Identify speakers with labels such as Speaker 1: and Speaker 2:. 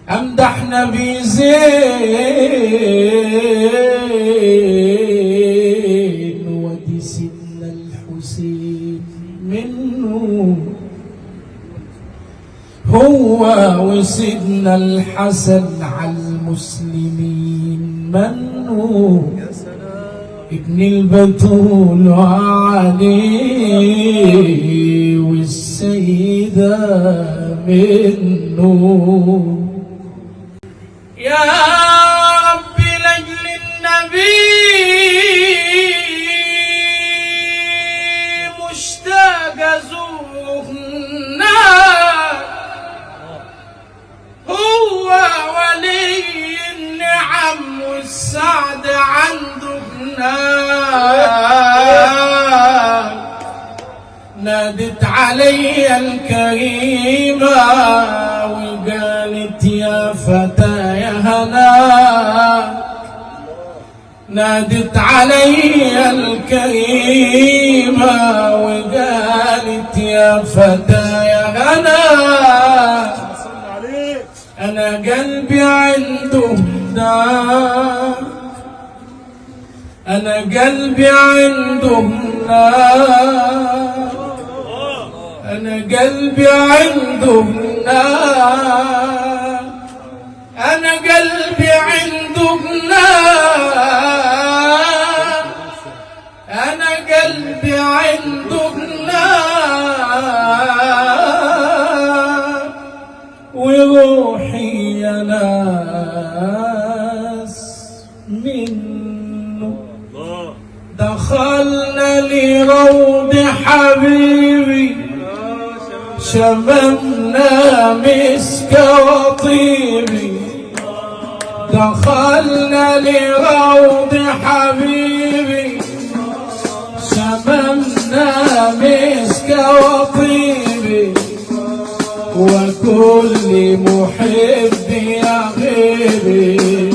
Speaker 1: امدح نبي زين ودي سيدنا الحسين منه هو وسيدنا الحسن على المسلمين منه ابن البتول وعلي والسيدة منه. يا رب لأجل النبي مشتاق أزورنا هو ولي النعم والسعد عندنا. نادت علي الكريمة وقالت يا فتى يا هنا. نادت علي الكريمة وقالت يا فتى يا هنا. أنا قلبي عنده هناك. أنا قلبي عنده هناك. أنا قلبي عنده هناك. أنا قلبي عنده هناك. أنا قلبي عنده هناك. وروحي يا ناس منه. دخلنا لروض حبيبي شممنا مسك وطيبي. دخلنا لروض حبيبي شممنا مسك وطيبي. وكل محب يا غيبي